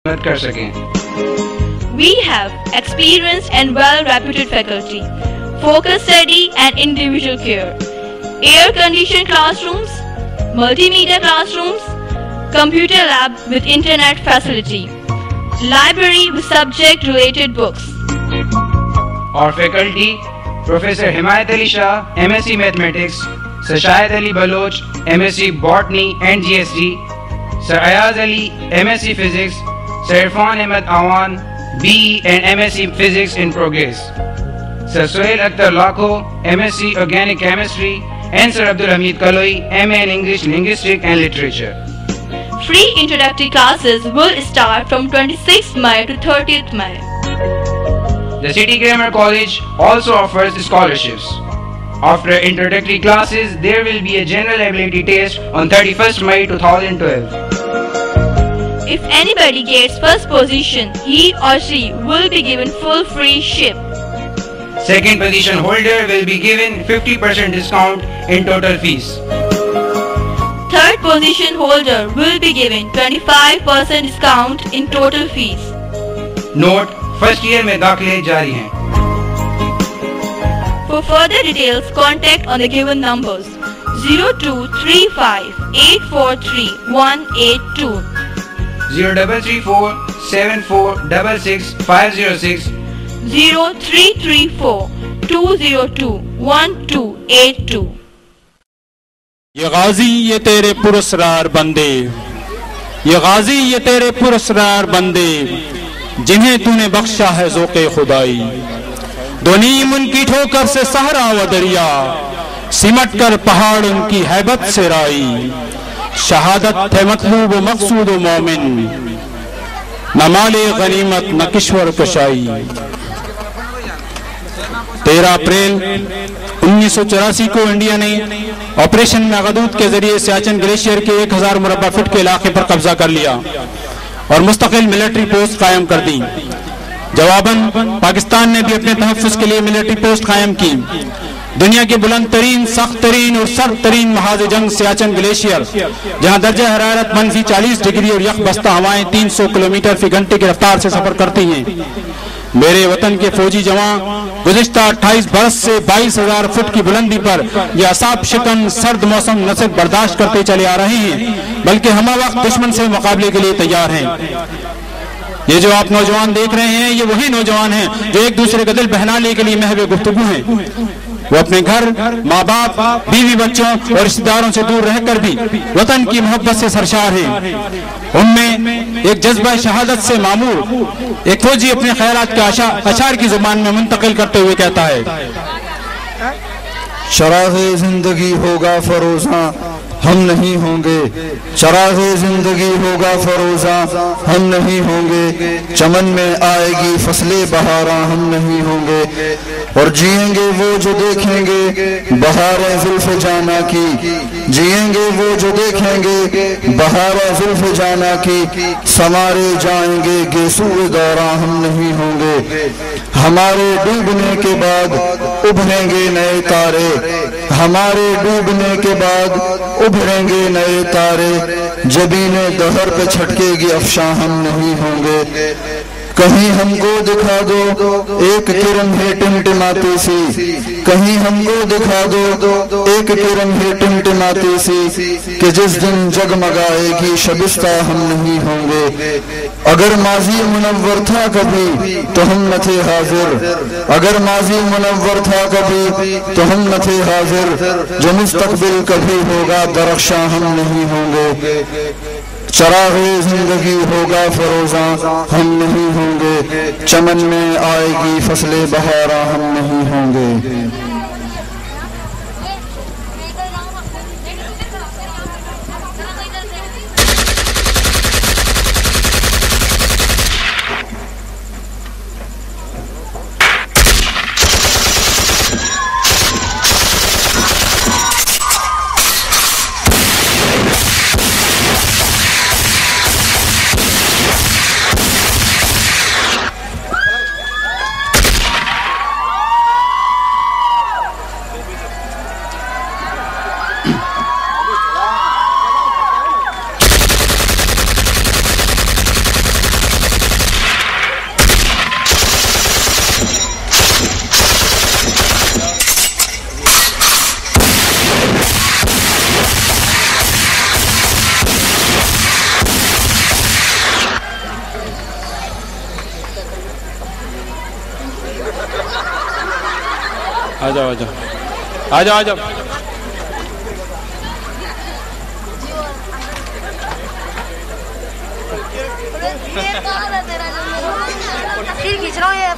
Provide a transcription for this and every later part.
मदद कर सकें। We have experienced and well-reputed faculty, focused study and individual care, air-conditioned classrooms, multimedia classrooms, computer lab with internet facility, library with subject-related books. Our faculty, Professor Himayat Ali Shah, MSc Mathematics, Sir Shahid Ali Baloch, MSc Botany and GST, Sir Ayaz Ali, MSc Physics, Sir Irfan Ahmed Awan, BE and MSc Physics in Progress, Sir Suhail Akhtar Lakho, MSc Organic Chemistry, and Sir Abdul Hamid Kaloi, MA in English, Linguistics and Literature. Free introductory classes will start from 26th May to 30th May. The City Grammar College also offers scholarships. After introductory classes, there will be a general ability test on 31st May 2012. If anybody gets first position, he or she will be given full free ship. Second position holder will be given 50% discount in total fees. Third position holder will be given 25% discount in total fees. Note, first year में दाखिले जारी हैं। For further details, contact on the given numbers 0235 843 182, 0334 7466 506, 0334 202 1282। ये गाजी ये तेरे पुरस्कार बंदे, ये गाजी ये तेरे पुरस्कार बंदे, जिन्हें तूने बख्शा है ज़ोक़े खुदाई। दो नीम उनकी ठोकर से सहरा व दरिया, सिमट कर पहाड़ उनकी हैबत से राई। शहादत है मतलूब व मकसूद व मोमिन, न माले गनीमत न किश्वर कशाई। 13 अप्रैल 1984 को इंडिया ने ऑपरेशन मेघदूत के जरिए सियाचिन ग्लेशियर के 1000 मुरब्बा फुट के इलाके पर कब्जा कर लिया और मुस्तकिल मिलिट्री पोस्ट कायम कर दी। जवाबन पाकिस्तान ने भी अपने तहफ़्फ़ुज़ के लिए मिलिट्री पोस्ट कायम की। दुनिया के बुलंद तरीन, सख्त तरीन और सर्द तरीन महाज जंग सियाचिन ग्लेशियर, जहाँ दर्जा हरारत -40 डिग्री और यख बस्ता हवाएं 300 किलोमीटर फी घंटे की रफ्तार से सफर करती हैं। मेरे वतन के फौजी जवान गुज़िश्ता 28 बरस से 22,000 फुट की बुलंदी पर यह असाब शिकन सर्द मौसम न सिर्फ बर्दाश्त करते चले आ रहे हैं, बल्कि हम वक्त दुश्मन से मुकाबले के लिए तैयार हैं। ये जो आप नौजवान देख रहे हैं, ये वही नौजवान हैं जो एक दूसरे का दिल बहलाने के लिए महवे गुफ्तगू हैं। वो अपने घर, माँ बाप, बीवी बच्चों और रिश्तेदारों से दूर रहकर भी वतन की मोहब्बत से सरशार हैं। उनमें एक जज्बा शहादत से मामूर एक फौजी अपने ख्यालात के अशार की जुबान में मुंतकिल करते हुए कहता है, शराज़े जिंदगी होगा फरोज़ा हम नहीं होंगे, चराग़े जिंदगी होगा फरोज़ा हम नहीं होंगे, चमन में आएगी फसले बहारा हम नहीं होंगे, और जिएंगे वो जो देखेंगे बहारें ज़ुल्फ़ जाना की, जिएंगे वो जो देखेंगे बहारें ज़ुल्फ़ जाना की, समारे जाएंगे गेसूए दौरा हम नहीं होंगे, हमारे डूबने के बाद उभरेंगे नए तारे, हमारे डूबने के बाद उभरेंगे नए तारे, जबीने दहर पे छटकेगी अफशां हम नहीं होंगे, कहीं हमको दिखा दो एक किरण है टिमटिमाती सी, कहीं हमको दिखा दो एक किरण है टिमटिमाती सी, कि जिस दिन जगमगाएगी शबिस्ता हम नहीं होंगे, अगर माजी मुनव्वर था कभी तो हम न थे हाजिर, अगर माजी मुनव्वर था कभी तो हम न थे हाजिर, जो मुस्तकबिल कभी होगा दरख्शां हम नहीं होंगे, चराग़े जिंदगी होगा फरोज़ा हम नहीं होंगे, चमन में आएगी फसले बहारा हम नहीं होंगे। आ जाओ आ जाओ आ जाओ आ जाओ। खींच रहा हूँ ये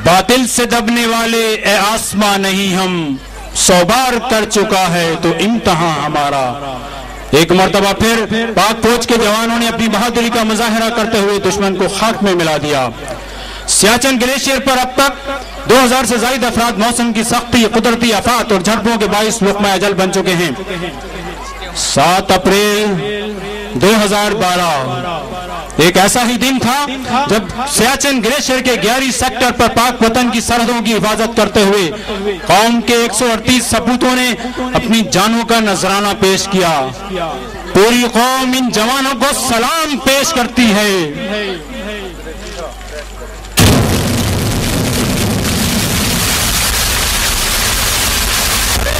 बातिल से दबने वाले ए आसमां नहीं हम, 100 बार कर चुका है तो इम्तहां हमारा। एक मर्तबा फिर पाक फौज के जवानों ने अपनी बहादुरी का मुजाहिरा करते हुए दुश्मन को खाक में मिला दिया। सियाचिन ग्लेशियर पर अब तक 2000 से ज्यादा अफराद मौसम की सख्ती, कुदरती आफात और झड़पों के बाइस लुक़मा अजल बन चुके हैं। 7 अप्रैल 2012 एक ऐसा ही दिन था जब सियाचिन ग्लेशियर के 11 सेक्टर पर पाक वतन की सरहदों की हिफाजत करते हुए कौम के 138 सपूतों ने अपनी जानों का नजराना पेश किया। पूरी कौम इन जवानों को सलाम पेश करती है।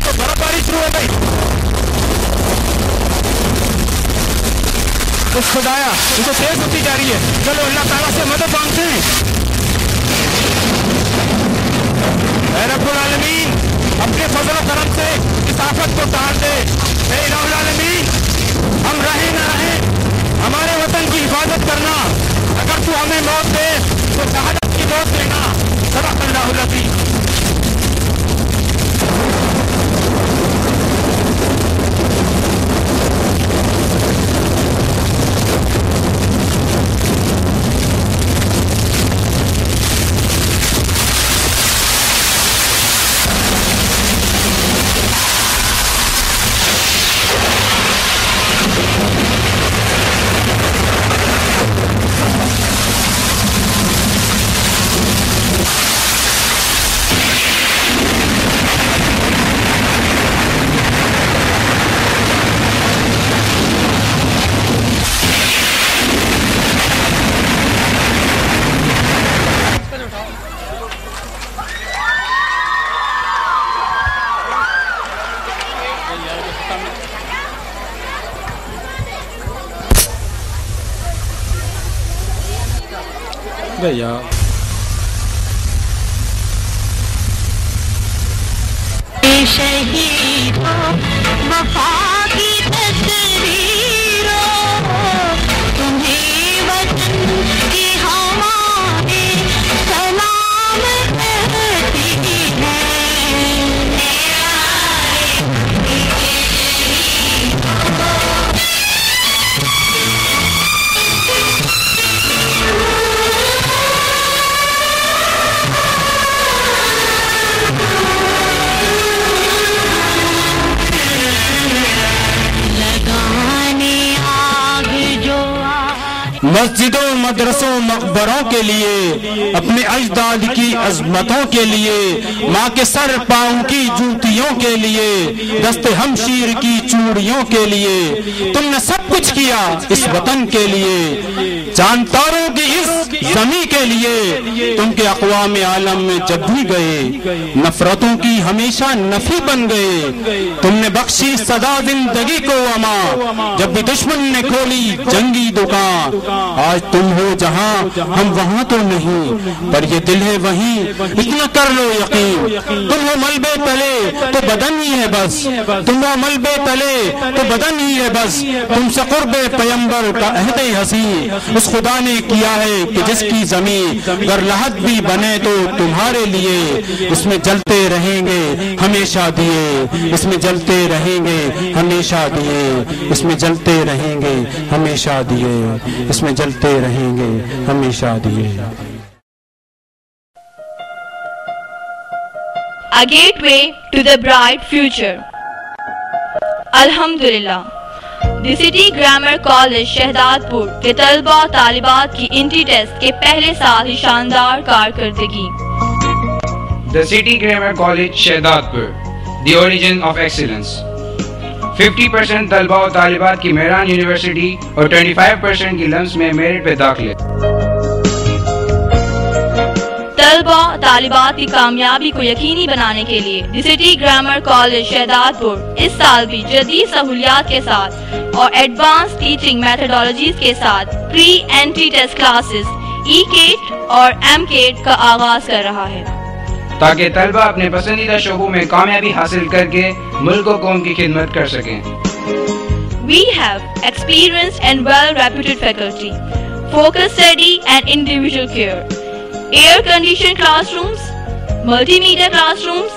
तो बर्फबारी शुरू हो गई। उस खुदाया इनको तेज होती जा रही है। चलो अल्लाह ताला से मदद मांगते हैं। ऐ रब्बुल आलमीन अपने फजल करम से इस आफत को टाल दे। ऐ इलाहुल आलमीन हम रहे न रहे हमारे वतन की हिफाजत करना। अगर तू हमें मौत दे तो शहादत की मौत देना। सदक़ल्लाहुल अज़ीम। भैया शहीदों वफा की तस्वीरों तुम्हें वतन की हवाएं सलाम कहती है। मस्जिदों, मदरसों, मकबरों के लिए, अपने अजदाद की अजमतों के लिए, माँ के सर पाँव की जूतियों के लिए, दस्ते हमशीर की चूड़ियों के लिए तुमने सब कुछ किया इस वतन के लिए। चांद तारों की इस जमी के लिए तुम के अक़वाम आलम में जब भी गए नफरतों की हमेशा नफी बन गए। तुमने बख्शी सदा जिंदगी को अमा जब भी दुश्मन ने खोली जंगी दुकान। आज तुम हो जहां हम वहां तो नहीं पर ये दिल है वहीं, इतना कर लो यकीन। तुम हो मलबे तले तो बदन ही है बस, तुम हो मलबे तले तो बदन ही है बस। तुमसे कुर्बे पैगंबर का अहदे हसी उस खुदा ने किया है कि जिसकी जमीन अगर लहद भी बने तो तुम्हारे लिए। इसमें जलते रहेंगे हमेशा दिए, इसमें जलते रहेंगे हमेशा दिए, इसमें जलते रहेंगे हमेशा दिए, इसमें जलते रहेंगे हमेशा दिए। A gateway to the bright future. Alhamdulillah. The city grammar college Shahdadpur के तलबा तालिबात की इंट्री टेस्ट के पहले साल ही शानदार कारकर्दगी। The City Grammar College Shahadadpur, the origin of excellence. 50% तलबा और तालिबात की मेहरान यूनिवर्सिटी और 25% की लम्स में मेरिट पे दाखिले। तलबा तालिबात की कामयाबी को यकीनी बनाने के लिए the city grammar college Shahdadpur इस साल भी जदीद सहूलियात के साथ और एडवांस टीचिंग मेथोडोलॉजीज के साथ प्री एंट्री टेस्ट क्लासेस ई-केट और एम-केट का आगाज कर रहा है, ताकि तलबा अपने पसंदीदा शोबों में कामयाबी हासिल करके मुल्क और कौम की खिदमत कर सकें। We have experienced and well-reputed faculty, focused study and individual care, air-conditioned classrooms, multimedia classrooms,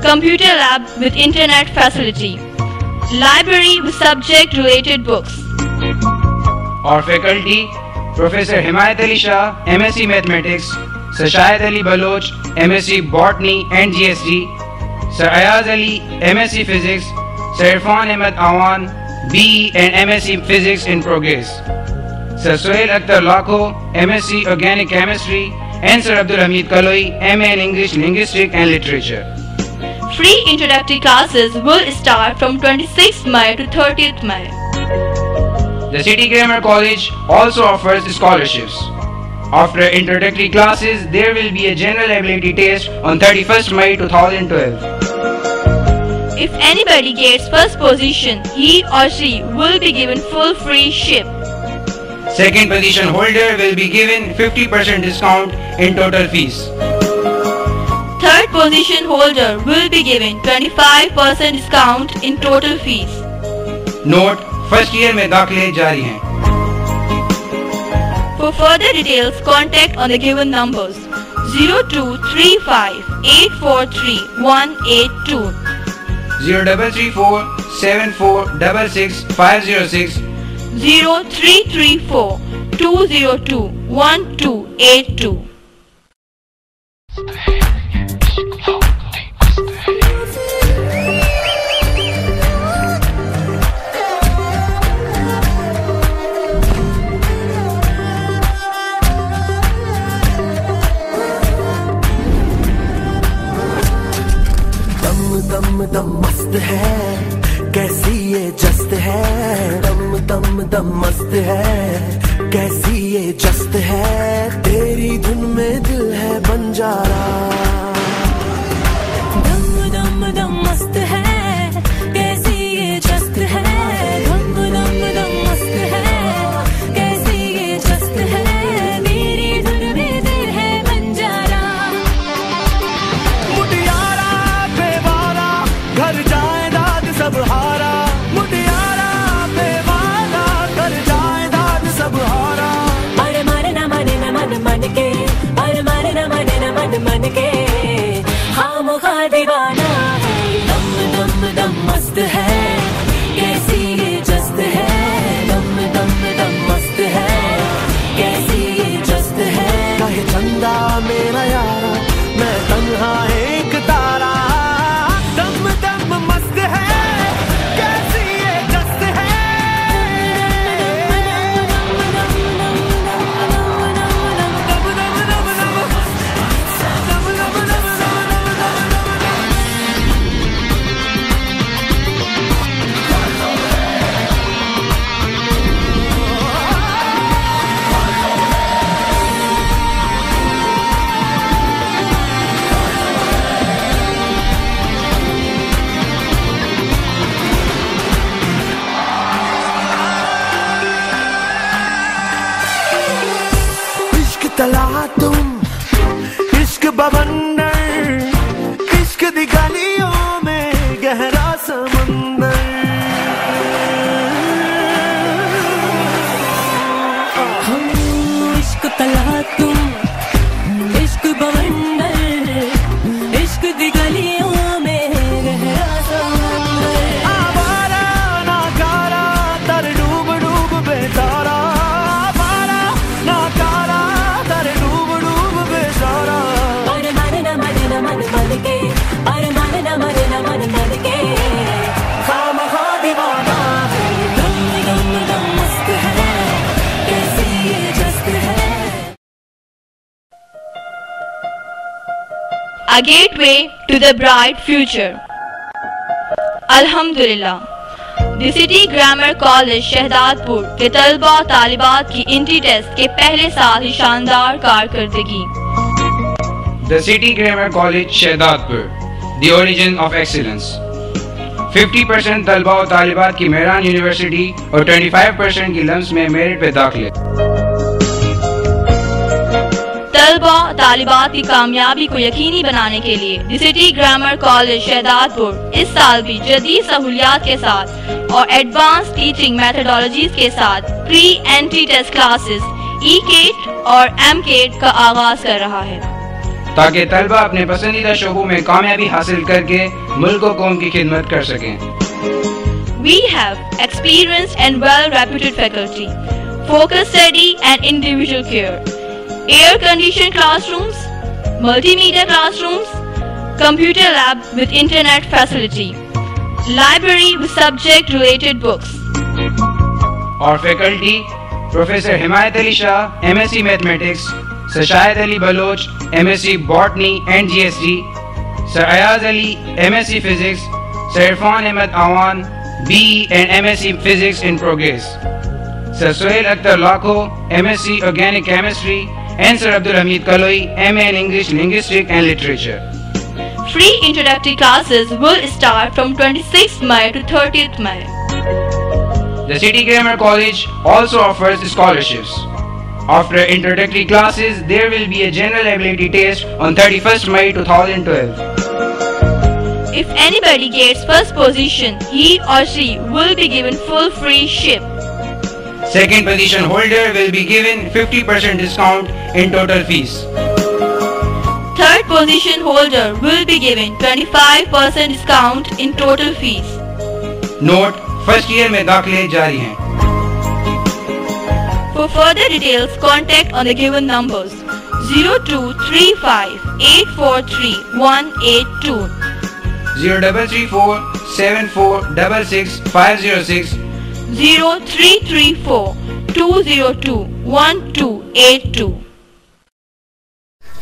computer lab with internet facility, library with subject-related books. और faculty professor Himayat Ali Shah MSc mathematics, sir Shahid Ali Baloch MSc botany and GST, sir Ayaz Ali MSc physics, sir Irfan Ahmed Awan BE and MSc physics in progress, sir Suhail Akhtar Lakho MSc organic chemistry and Sir Abdul Hamid Kaloi MA in English Linguistic and Literature. Free introductory classes will start from 26th May to 30th May. The City Grammar College also offers scholarships. After introductory classes, there will be a general ability test on 31st May 2012. If anybody gets first position, he or she will be given full free ship. Second position holder will be given 50% discount in total fees. Third position holder will be given 25% discount in total fees. Note: first year में दाखिले जारी हैं। For further details, contact on the given numbers 0235 843 182, 0334 7466 506, 0334 202 1282. दम मस्त है, कैसी ये जस्त है, दम मस्त है, कैसी ये जस्त है, तेरी धुन में दिल है बंजारा। दम मस्त है, कैसी ये जस्त है, दम मस्त है, कैसी ये जस्त है, तेरी धुन में दिल है बंजारा। मुटियारा बेवारा घर जाए दाद सब हारा, मुटियारा बेवारा घर जाए दाद सब हारा। अरे मारे न माने न मन मन के, अरे मारे न माने न मन मन के, हाँ मुखा दीवाना है। दम मस्त है, कैसी ये जस्त है, दम मस्त है, कैसी ये जस्त है। कहे चंदा मेरा यारा, मैं तन्हा एक तारा। दम मस्त है, कैसी ये जस्त है। तला तुम इश्क बवंडर, इश्क दी गलियों में गहरा समंदर। हम इश्क तला तुम इश्क बवंडर, इश्क दी गलियों में गहरा समंदर। आवारा नाकारा तर डूब डूब बेचारा, आवारा नाकारा तर डूब a gateway to the bright future. Alhamdulillah, The City Grammar College Shahdadpur के तलबा और तालिबात की इंट्री टेस्ट के पहले साल ही शानदार कारकर्दगी। The City Grammar College Shahdadpur, the origin of excellence. 50% तलबा और तालिबात की मेहरान यूनिवर्सिटी और 25% की लम्स में मेरिट पे दाखिले। तलबा तालिबात की कामयाबी को यकीनी बनाने के लिए the city grammar college Shahdadpur इस साल भी जदीद सहूलियात के साथ और एडवांस टीचिंग मेथोडोलॉजीज के साथ प्री एंट्री टेस्ट क्लासेस ई-केट और एम-केट का आगाज कर रहा है, ताकि तलबा अपने पसंदीदा शोबों में कामयाबी हासिल करके मुल्क और कौम की खिदमत कर सकें। We have experienced and well-reputed faculty, focused study and individual care, air-conditioned classrooms, multimedia classrooms, computer lab with internet facility, library with subject-related books. और faculty professor Himayat Ali Shah MSc mathematics, sir Shahid Ali Baloch MSc botany and GST, sir Ayaz Ali MSc physics, sir Irfan Ahmed Awan BE and MSc physics in progress, sir Suhail Akhtar Lakho MSc organic chemistry and Sir Abdul Hamid Kaloi, MA in English, Linguistics and Literature. Free introductory classes will start from 26th May to 30th May. The City Grammar College also offers scholarships. After introductory classes, there will be a general ability test on 31st May 2012. If anybody gets first position, he or she will be given full free ship. Second position holder will be given 50% discount in total fees. Third position holder will be given 25% discount in total fees. Note: first year में दाखिले जारी हैं। For further details, contact on the given numbers 0235 843 182, 0334 7466 506, 0334 202 1282।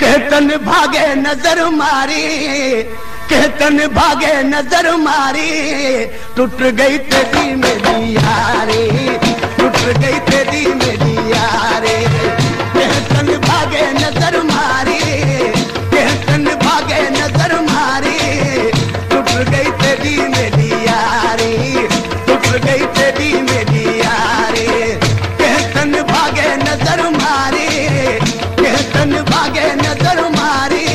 कहतन भागे नजर मारी, कहतन भागे नजर मारी, टूट गई तेरी मेरी यारी, टूट गई तेरी मेरी यारी। कहतन भागे नजर मारी, कहतन भागे नजर मारी, टूट गई तेरी मेरी यारी, टूट गई तेरी मेरी यारी। कहतन भागे नजर मारी, कहतन भागे नजर मारी,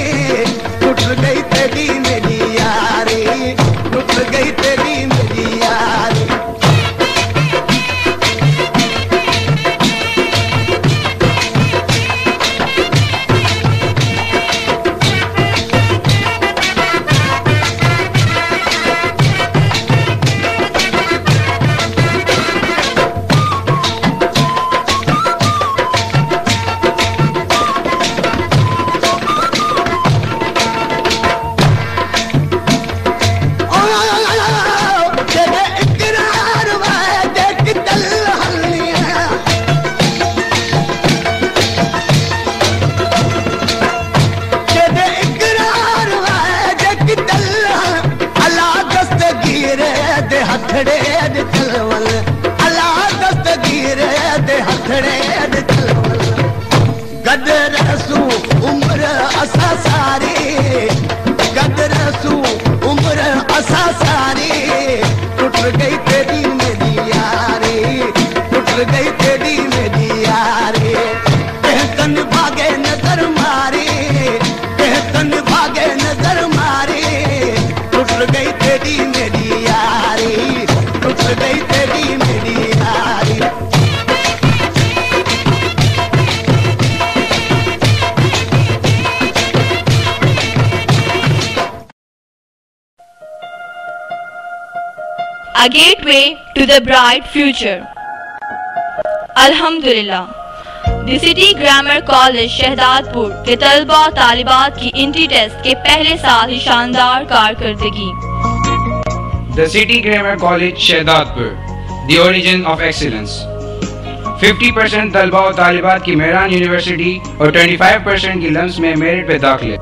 टूट गई तेरी मेरी यारी, टूट गई तेरी मेरी यारी। A gateway to the bright future. Alhamdulillah, The City Grammar College Shahdadpur के तलबा और तालिबात की इंट्री टेस्ट के पहले साल ही शानदार कारकर्दगी। The City Grammar College Shahdadpur, the origin of excellence. 50% तलबा और तालिबात की मेहरान यूनिवर्सिटी और 25% की लम्स में मेरिट पे दाखिले।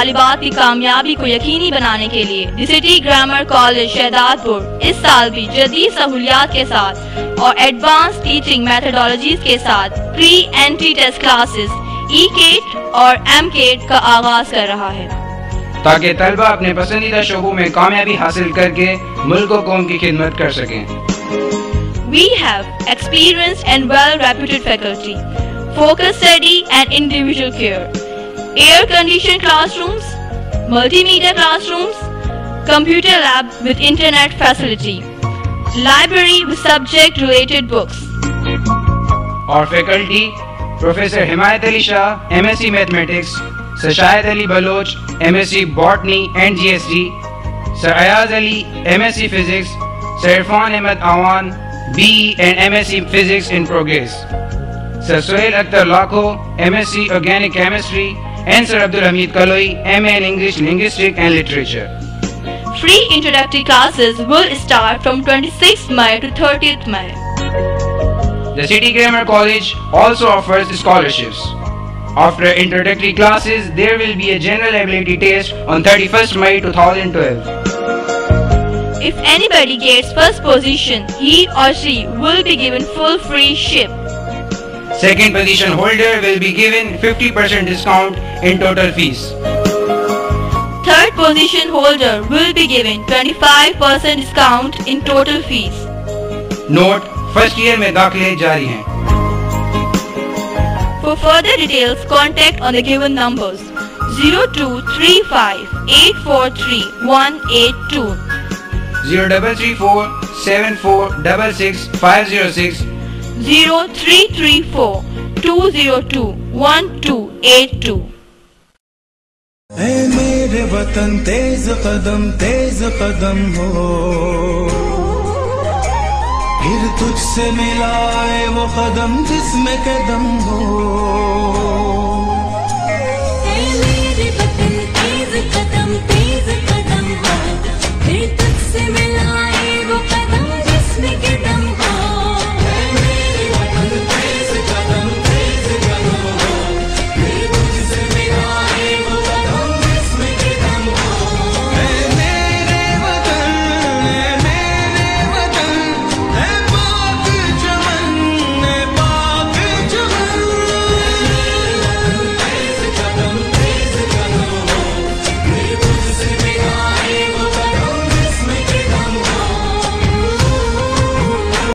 तालिबात की कामयाबी को यकीनी बनाने के लिए the city grammar college Shahdadpur इस साल भी जदीद सहूलियात के साथ और एडवांस टीचिंग मेथोडोलॉजीज के साथ प्री एंट्री टेस्ट क्लासेस ई-केट और एम-केट का आगाज कर रहा है, ताकि तलबा अपने पसंदीदा शोबों में कामयाबी हासिल करके मुल्क और कौम की खिदमत कर सकें। We have experienced and well-reputed faculty, focused study and individual care, air-conditioned classrooms, multimedia classrooms, computer lab with internet facility, library with subject-related books. और faculty professor Himayat Ali Shah MSc mathematics, sir Shahid Ali Baloch MSc botany and GST, sir Ayaz Ali MSc physics, sir Irfan Ahmed Awan BE and MSc Physics in progress, Sir Suhail Akhtar Lakho MSc Organic Chemistry, and Sir Abdul Hamid Kaloi MA in English Linguistic and Literature. Free introductory classes will start from 26th May to 30th May. The City Grammar College also offers scholarships. After introductory classes, there will be a general ability test on 31st May 2012. If anybody gets first position, he or she will be given full free ship. Second position holder will be given 50% discount in total fees. Third position holder will be given 25% discount in total fees. Note: first year में दाखिले जारी हैं. For further details, contact on the given numbers 0235 843 182. 0334 7466 506, 0334 202 1282. ऐ मेरे वतन तेज कदम हो, फिर तुझसे मिलाए वो कदम जिसमें कदम हो।